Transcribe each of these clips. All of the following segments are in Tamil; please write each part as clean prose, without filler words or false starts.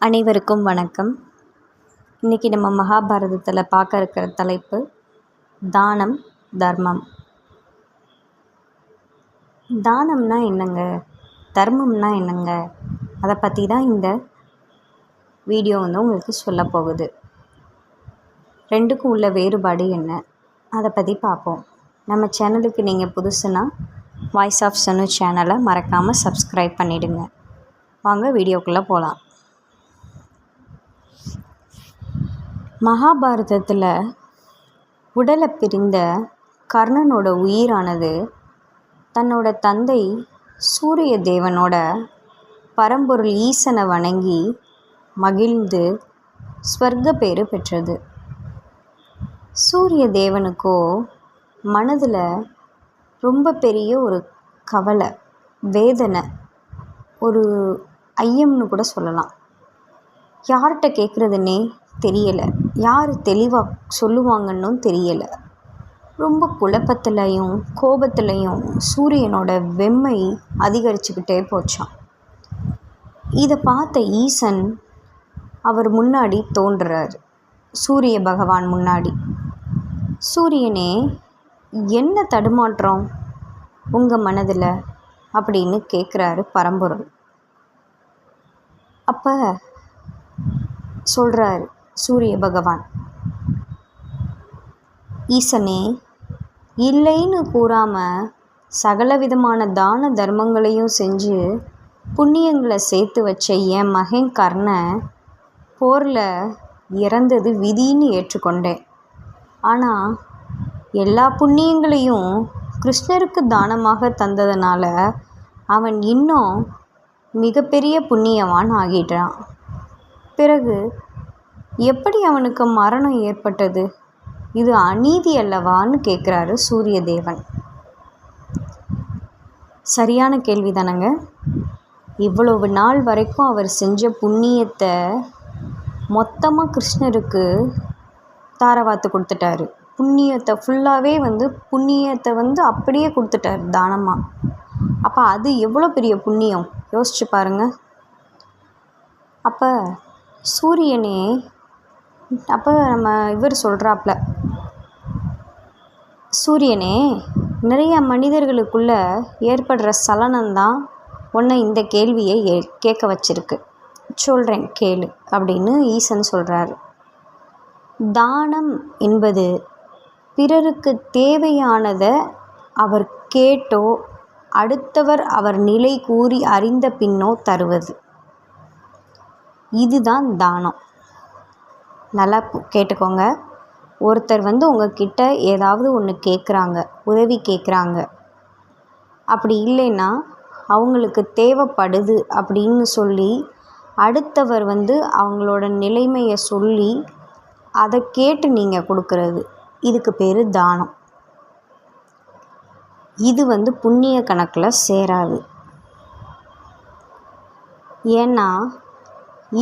அனைவருக்கும் வணக்கம். இன்றைக்கி நம்ம மகாபாரதத்தில் பார்க்க இருக்கிற தலைப்பு தானம், தர்மம். தானம்னா என்னங்க, தர்மம்னா என்னங்க, அதை பற்றி தான் இந்த வீடியோ உங்களுக்கு சொல்ல போகுது. ரெண்டுக்கும் உள்ள வேறுபாடு என்ன, அதை பற்றி பார்ப்போம். நம்ம சேனலுக்கு நீங்கள் புதுசுன்னா வாய்ஸ் ஆஃப் சனு சேனலை மறக்காமல் சப்ஸ்கிரைப் பண்ணிவிடுங்க. வாங்க வீடியோக்குள்ளே போகலாம். மகாபாரதத்தில் உடலை பிரிந்த கர்ணனோட உயிரானது தன்னோட தந்தை சூரிய தேவனோட பரம்பொருள் ஈசனை வணங்கி மகிழ்ந்து ஸ்வர்க்க பேறு பெற்றது. சூரிய தேவனுக்கோ மனதில் ரொம்ப பெரிய ஒரு கவலை, வேதனை, ஒரு ஐயம்னு கூட சொல்லலாம். யார்கிட்ட கேட்குறதுன்னே தெரியலை, யார் தெளிவாக சொல்லுவாங்கன்னும் தெரியலை. ரொம்ப குழப்பத்துலையும் கோபத்துலையும் சூரியனோட வெம்மை அதிகரிச்சுக்கிட்டே போச்சான். இதை பார்த்த ஈசன் அவர் முன்னாடி தோன்றுறார், சூரிய பகவான் முன்னாடி. சூரியனே, என்ன தடுமாற்றம் உங்கள் மனதில் அப்படின்னு கேட்குறாரு பரம்பொருள். அப்போ சொல்கிறார் சூரிய பகவான், ஈசனே, இல்லைன்னு கூறாமல் சகலவிதமான தான தர்மங்களையும் செஞ்சு புண்ணியங்களை சேர்த்து வச்ச என் மகன் கர்ணன் போரில் இறந்தது விதின்னு ஏற்றுக்கொண்டேன். ஆனால் எல்லா புண்ணியங்களையும் கிருஷ்ணருக்கு தானமாக தந்ததுனால அவன் இன்னும் மிகப்பெரிய புண்ணியவான் ஆகிட்டான். பிறகு எப்படி அவனுக்கு மரணம் ஏற்பட்டது? இது அநீதி அல்லவான்னு கேட்குறாரு சூரிய தேவன். சரியான கேள்வி தானங்க. இவ்வளவு நாள் வரைக்கும் அவர் செஞ்ச புண்ணியத்தை மொத்தமாக கிருஷ்ணருக்கு தாரவாத்து கொடுத்துட்டாரு. புண்ணியத்தை ஃபுல்லாகவே புண்ணியத்தை அப்படியே கொடுத்துட்டாரு தானமாக. அப்போ அது எவ்வளோ பெரிய புண்ணியம் யோசிச்சு பாருங்க. அப்போ சூரியனே, அப்போ நம்ம இவர் சொல்கிறாப்புல, சூரியனே, நிறைய மனிதர்களுக்குள்ள ஏற்படுற சலனம்தான் உன்னை இந்த கேள்வியை கேட்க வச்சிருக்கு. சொல்கிறேன் கேளு அப்படின்னு ஈசன் சொல்கிறாரு. தானம் என்பது பிறருக்கு தேவையானதை அவர் கேட்டோ அடுத்தவர் அவர் நிலை கூறி அறிந்த பின்னோ தருவது. இதுதான் தானம். நல்லா கேட்டுக்கோங்க. ஒருத்தர் உங்ககிட்ட ஏதாவது ஒன்று கேட்குறாங்க, உதவி கேட்குறாங்க. அப்படி இல்லைன்னா அவங்களுக்கு தேவைப்படுது அப்படின்னு சொல்லி அடுத்தவர் அவங்களோட நிலைமையை சொல்லி அதை கேட்டு நீங்கள் கொடுக்கறது, இதுக்கு பேர் தானம். இது புண்ணிய கணக்கில் சேராது. ஏன்னா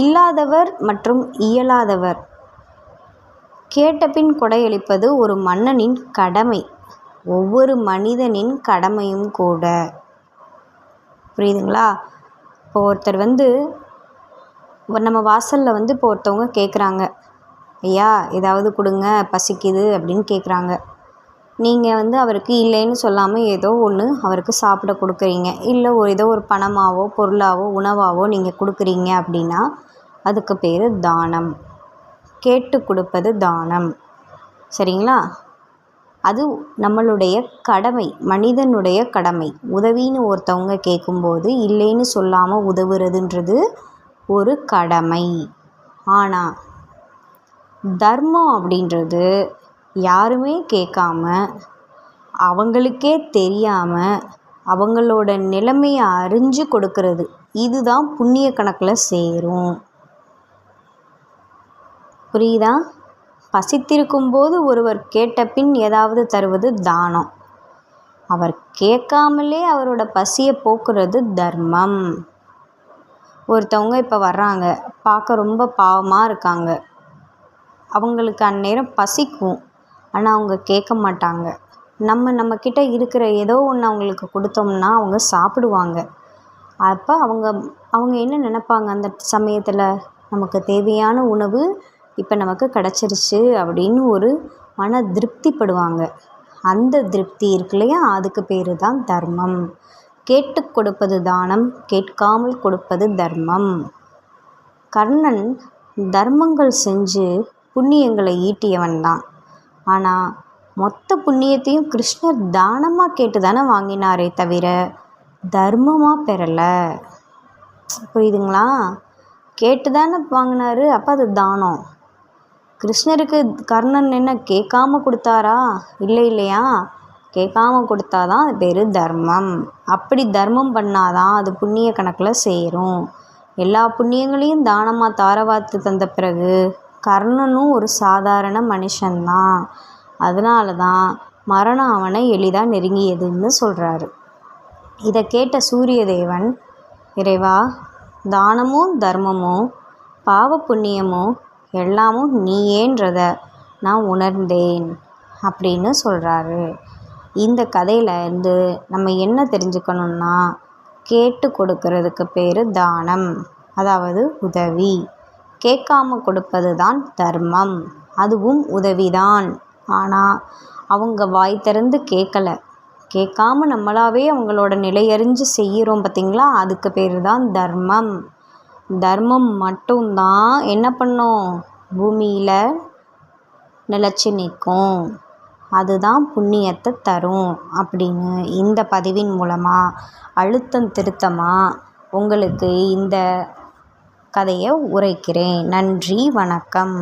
இல்லாதவர் மற்றும் இயலாதவர் கேட்டபின் கொடையளிப்பது ஒரு மன்னனின் கடமை, ஒவ்வொரு மனிதனின் கடமையும் கூட. புரியுதுங்களா? இப்போ ஒருத்தர் நம்ம வாசலில் இப்போ ஒருத்தவங்க கேட்குறாங்க, ஐயா ஏதாவது கொடுங்க பசிக்குது அப்படின்னு கேட்குறாங்க. நீங்கள் அவருக்கு இல்லைன்னு சொல்லாமல் ஏதோ ஒன்று அவருக்கு சாப்பிட கொடுக்குறீங்க, இல்லை ஏதோ ஒரு பணமாவோ பொருளாவோ உணவாவோ நீங்கள் கொடுக்குறீங்க அப்படின்னா அதுக்கு பேர் தானம். கேட்டு கொடுப்பது தானம். சரிங்களா? அது நம்மளுடைய கடமை, மனிதனுடைய கடமை. உதவின்னு ஒருத்தவங்க கேட்கும்போது இல்லைன்னு சொல்லாமல் உதவுறதுன்றது ஒரு கடமை. ஆனால் தர்மம் அப்படின்றது யாருமே கேட்காம அவங்களுக்கே தெரியாமல் அவங்களோட நிலைமையை அறிஞ்சு கொடுக்கறது. இதுதான் புண்ணிய கணக்கில் சேரும். புரியுதா? பசித்திருக்கும்போது ஒருவர் கேட்ட பின் ஏதாவது தருவது தானம். அவர் கேட்காமலே அவரோட பசியை போக்குறது தர்மம். ஒருத்தவங்க இப்போ வர்றாங்க, பார்க்க ரொம்ப பாவமாக இருக்காங்க. அவங்களுக்கு அந்நேரம் பசிக்கும், ஆனால் அவங்க கேட்க மாட்டாங்க. நம்மக்கிட்ட இருக்கிற ஏதோ ஒன்று அவங்களுக்கு கொடுத்தோம்னா அவங்க சாப்பிடுவாங்க. அப்போ அவங்க என்ன நினைப்பாங்க அந்த சமயத்தில்? நமக்கு தேவையான உணவு இப்போ நமக்கு கிடச்சிருச்சு அப்படின்னு ஒரு மன திருப்திப்படுவாங்க. அந்த திருப்தி இருக்கு இல்லையா, அதுக்கு பேர் தான் தர்மம். கேட்டு கொடுப்பது தானம், கேட்காமல் கொடுப்பது தர்மம். கர்ணன் தர்மங்கள் செஞ்சு புண்ணியங்களை ஈட்டியவன் தான். ஆனால் மொத்த புண்ணியத்தையும் கிருஷ்ணர் தானமாக கேட்டு தானே வாங்கினாரே தவிர தர்மமாக பெறலை. புரியுதுங்களா? கேட்டு தானே வாங்கினாரு, அப்போ அது தானம். கிருஷ்ணருக்கு கர்ணன் என்ன கேட்காம கொடுத்தாரா? இல்லை இல்லையா, கேட்காம கொடுத்தாதான் அது பேர் தர்மம். அப்படி தர்மம் பண்ணாதான் அது புண்ணிய கணக்கில் சேரும். எல்லா புண்ணியங்களையும் தானமாக தாரவாத்து தந்த பிறகு கர்ணனும் ஒரு சாதாரண மனுஷன்தான். அதனால தான் மரணம் அவனை எளிதாக நெருங்கியதுன்னு சொல்கிறாரு. இதை கேட்ட சூரியதேவன், இறைவா, தானமும் தர்மமும் பாவ புண்ணியமும் எல்லாமும் நீயேன்றத நான் உணர்ந்தேன் அப்படின்னு சொல்கிறாரு. இந்த கதையில் இருந்து நம்ம என்ன தெரிஞ்சுக்கணுன்னா, கேட்டு கொடுக்கறதுக்கு பேர் தானம், அதாவது உதவி. கேட்காம கொடுப்பது தான் தர்மம், அதுவும் உதவிதான். ஆனால் அவங்க வாய் திறந்து கேட்கலை, கேட்காம நம்மளாவே அவங்களோட நிலையறிஞ்சு செய்கிறோம் பார்த்திங்களா, அதுக்கு பேர் தான் தர்மம். தர்மம் மட்டும்தான் என்ன பண்ணும், பூமியில் நிலச்சி நிற்கும், அதுதான் புண்ணியத்தை தரும் அப்படின்னு இந்த பதிவின் மூலமாக அழுத்தம் திருத்தமாக உங்களுக்கு இந்த கதையை உரைக்கிறேன். நன்றி, வணக்கம்.